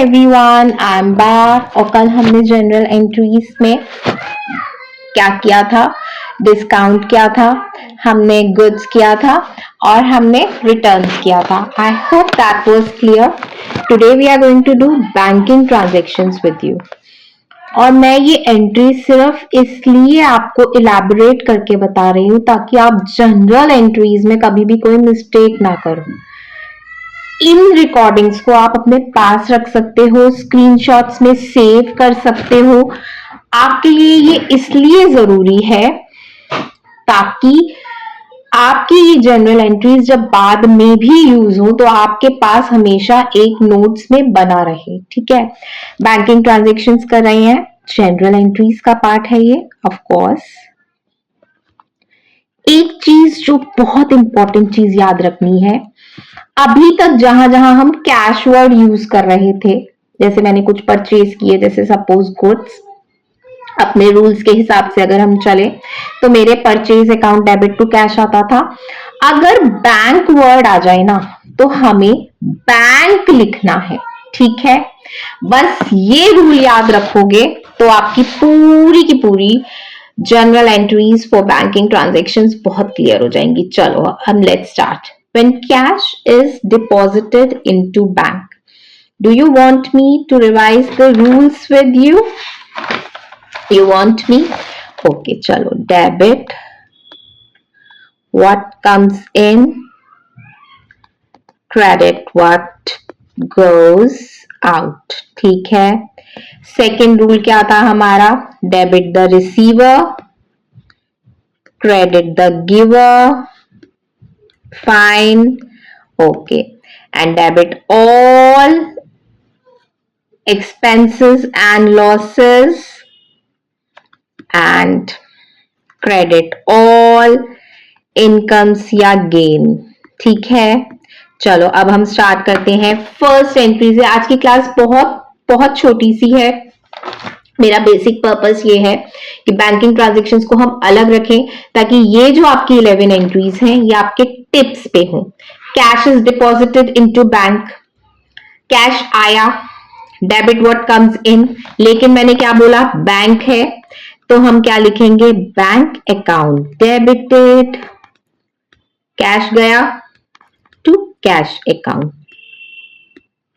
Everyone, I am back. और कल हमने जनरल एंट्रीज में क्या किया था? डिस्काउंट किया था, हमने गुड्स किया था और हमने रिटर्न्स किया था। I hope that was clear. Today we are going to do banking transactions with you. और मैं ये एंट्री सिर्फ इसलिए आपको इलैबोरेट करके बता रही हूँ ताकि आप जनरल एंट्रीज में कभी भी कोई मिस्टेक ना करो। इन रिकॉर्डिंग्स को आप अपने पास रख सकते हो, स्क्रीनशॉट्स में सेव कर सकते हो। आपके लिए ये इसलिए जरूरी है ताकि आपकी ये जनरल एंट्रीज जब बाद में भी यूज हो तो आपके पास हमेशा एक नोट्स में बना रहे। ठीक है, बैंकिंग ट्रांजैक्शंस कर रहे हैं, जनरल एंट्रीज का पार्ट है ये। ऑफ कोर्स एक चीज जो बहुत इंपॉर्टेंट चीज याद रखनी है, अभी तक जहां जहां हम कैश वर्ड यूज कर रहे थे, जैसे मैंने कुछ परचेज किए, जैसे सपोज गुड्स, अपने रूल्स के हिसाब से अगर हम चले तो मेरे purchase account debit to cash आता था। अगर बैंक वर्ड आ जाए ना तो हमें बैंक लिखना है। ठीक है, बस ये रूल याद रखोगे तो आपकी पूरी की पूरी general entries for banking transactions बहुत क्लियर हो जाएंगी। चलो हम let's start. When cash is deposited into bank, do you want me to revise the rules with you? You want me? Okay, chalo. Debit, what comes in? Credit, what goes out. ठीक है। Second rule क्या था हमारा? Debit the receiver, credit the giver. Fine. Okay. And debit all expenses and losses and credit all incomes या gain. ठीक है, चलो अब हम स्टार्ट करते हैं फर्स्ट एंट्री से। आज की क्लास बहुत बहुत छोटी सी है। मेरा बेसिक पर्पस ये है कि बैंकिंग ट्रांजैक्शंस को हम अलग रखें ताकि ये जो आपकी 11 एंट्रीज हैं ये आपके टिप्स पे हो। Cash is deposited into bank, cash आया, डेबिट व्हाट कम्स इन, लेकिन मैंने क्या बोला? बैंक है, तो हम क्या लिखेंगे? बैंक अकाउंट डेबिटेड, कैश गया टू कैश अकाउंट।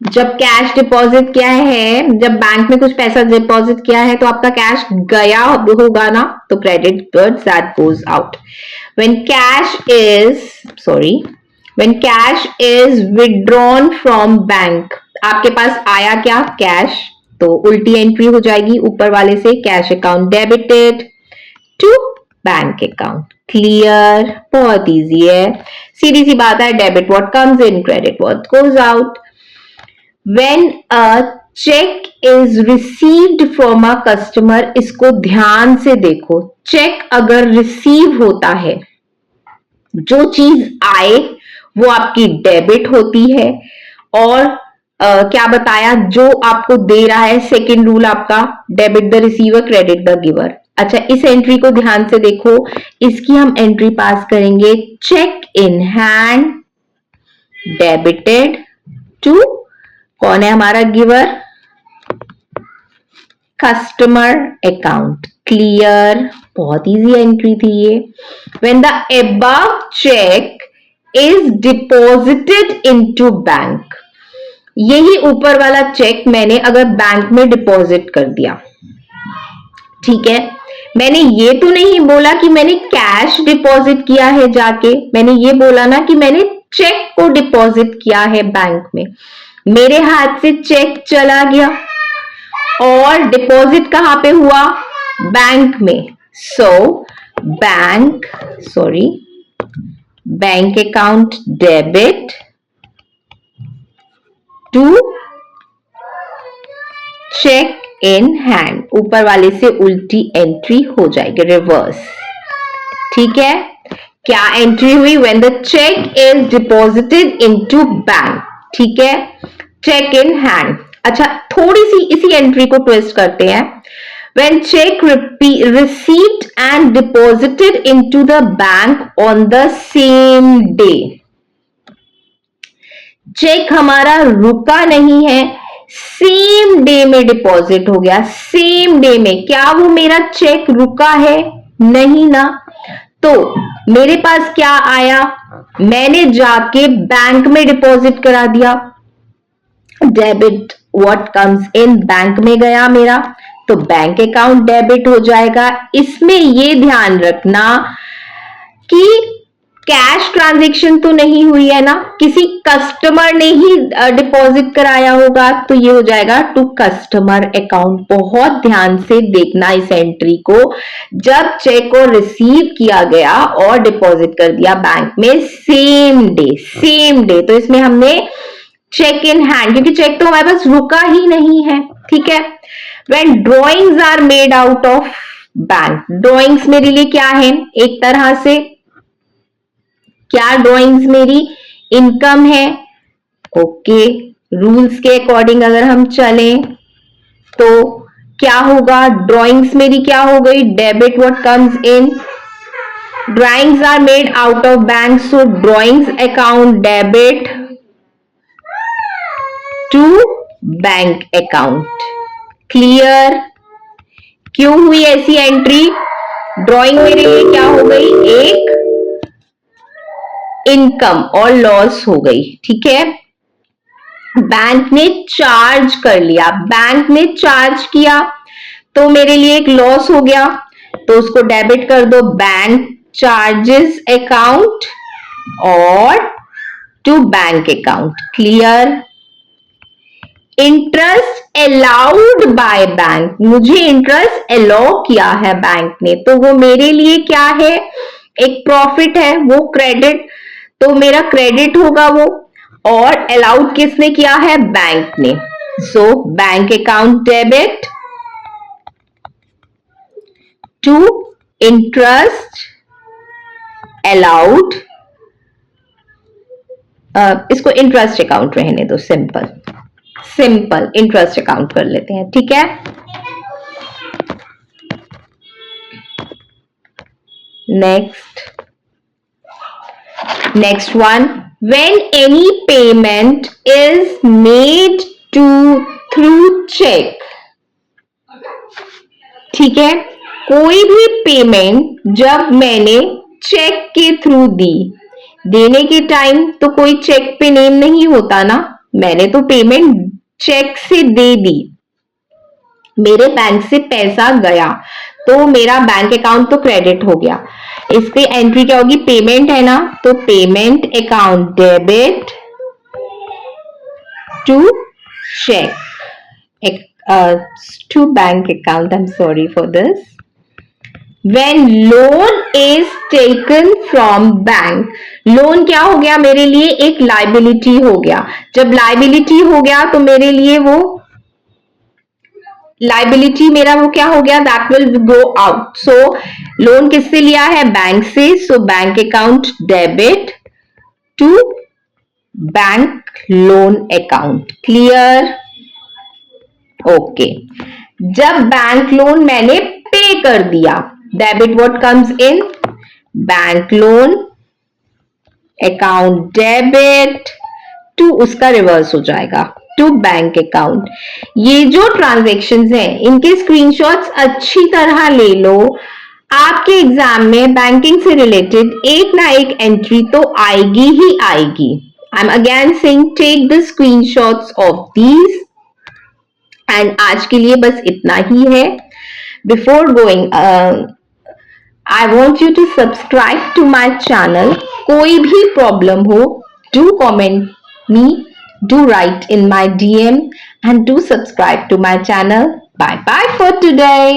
जब कैश डिपॉजिट किया है, जब बैंक में कुछ पैसा डिपॉजिट किया है तो आपका कैश गया होगा ना, तो credit goods that goes out. When cash is withdrawn from bank, आपके पास आया क्या? कैश, तो उल्टी एंट्री हो जाएगी ऊपर वाले से, cash account debited to bank account. Clear? बहुत इजी है, सीधी सी बात है। Debit what comes in, credit what goes out. When a check is received from a customer, इसको ध्यान से देखो। चेक अगर रिसीव होता है, जो चीज आए वो आपकी डेबिट होती है। और क्या बताया? जो आपको दे रहा है, सेकेंड रूल आपका, debit the receiver, credit the giver. अच्छा, इस एंट्री को ध्यान से देखो, इसकी हम एंट्री पास करेंगे। Cheque in hand debited to, कौन है हमारा गिवर? Customer account. क्लियर? बहुत इजी एंट्री थी ये। When the above cheque is deposited into bank, यही ऊपर वाला चेक मैंने अगर बैंक में डिपॉजिट कर दिया, ठीक है, मैंने ये तो नहीं बोला कि मैंने कैश डिपॉजिट किया है जाके, मैंने ये बोला ना कि मैंने चेक को डिपॉजिट किया है बैंक में। मेरे हाथ से चेक चला गया और डिपॉजिट कहां पे हुआ? बैंक में। Bank account debit to cheque in hand, ऊपर वाले से उल्टी एंट्री हो जाएगी, रिवर्स। ठीक है, क्या एंट्री हुई? When the cheque is deposited into bank. ठीक है, चेक इन हैंड। अच्छा, थोड़ी सी इसी एंट्री को ट्विस्ट करते हैं। When check received and deposited into the bank on the same day, cheque हमारा रुका नहीं है, सेम डे में डिपॉजिट हो गया, सेम डे में। क्या वो मेरा चेक रुका है? नहीं ना। तो मेरे पास क्या आया, मैंने जाके बैंक में डिपॉजिट करा दिया। Debit what comes in, bank में गया मेरा, तो बैंक अकाउंट डेबिट हो जाएगा। इसमें ये ध्यान रखना कि कैश ट्रांजैक्शन तो नहीं हुई है ना, किसी कस्टमर ने ही डिपॉजिट कराया होगा, तो ये हो जाएगा टू कस्टमर अकाउंट। बहुत ध्यान से देखना इस एंट्री को। जब चेक को रिसीव किया गया और डिपॉजिट कर दिया बैंक में सेम डे, तो इसमें हमने चेक इन हैंड, क्योंकि चेक तो हमारे पास रुका ही नहीं है, ठीक है। When drawings are made out of bank, drawings मेरे लिए क्या है, एक तरह से क्या ड्रॉइंग्स मेरी इनकम है। ओके, रूल्स के अकॉर्डिंग अगर हम चलें तो क्या होगा, ड्रॉइंग्स मेरी क्या हो गई, debit what comes in, drawings are made out of bank, so drawings account debit to bank account. Clear? क्यों हुई ऐसी एंट्री, ड्रॉइंग मेरे लिए क्या हो गई, एक इनकम और लॉस हो गई, ठीक है। बैंक ने चार्ज कर लिया, बैंक ने चार्ज किया तो मेरे लिए एक लॉस हो गया, तो उसको डेबिट कर दो बैंक चार्जेस अकाउंट और to bank account. Clear? Interest allowed by bank, मुझे इंटरेस्ट अलाउ किया है बैंक ने, तो वो मेरे लिए क्या है, एक प्रॉफिट है, वो क्रेडिट, तो मेरा क्रेडिट होगा वो, और अलाउड किसने किया है, बैंक ने। सो bank account debit to interest allowed, इसको इंटरेस्ट अकाउंट रहने दो, सिंपल इंटरेस्ट अकाउंट कर लेते हैं, ठीक है। Next one, when any payment is made to through check, ठीक है, कोई भी पेमेंट जब मैंने चेक के थ्रू दी, देने के टाइम तो कोई चेक पे नेम नहीं होता ना, मैंने तो पेमेंट चेक से दे दी, मेरे बैंक से पैसा गया तो मेरा बैंक अकाउंट तो क्रेडिट हो गया। इसकी एंट्री क्या होगी, पेमेंट है ना, तो payment account debit to cheque to bank account. I am sorry for this. When loan is taken from bank, loan क्या हो गया मेरे लिए, एक लाइबिलिटी हो गया। जब लाइबिलिटी हो गया तो मेरे लिए वो लाइबिलिटी मेरा वो क्या हो गया, that will go out. So loan किससे लिया है, बैंक से, so bank account debit to bank loan account. Clear? Okay, जब बैंक लोन मैंने पे कर दिया, debit what comes in, bank loan account debit to, उसका रिवर्स हो जाएगा टू बैंक अकाउंट। ये जो ट्रांजैक्शंस हैं इनके स्क्रीनशॉट्स अच्छी तरह ले लो, आपके एग्जाम में बैंकिंग से रिलेटेड एक ना एक एंट्री तो आएगी ही आएगी। I am again saying take the screenshots of these. And आज के लिए बस इतना ही है। Before going I want you to subscribe to my channel. कोई भी प्रॉब्लम हो, do comment me, do write in my DM and do subscribe to my channel. Bye bye for today.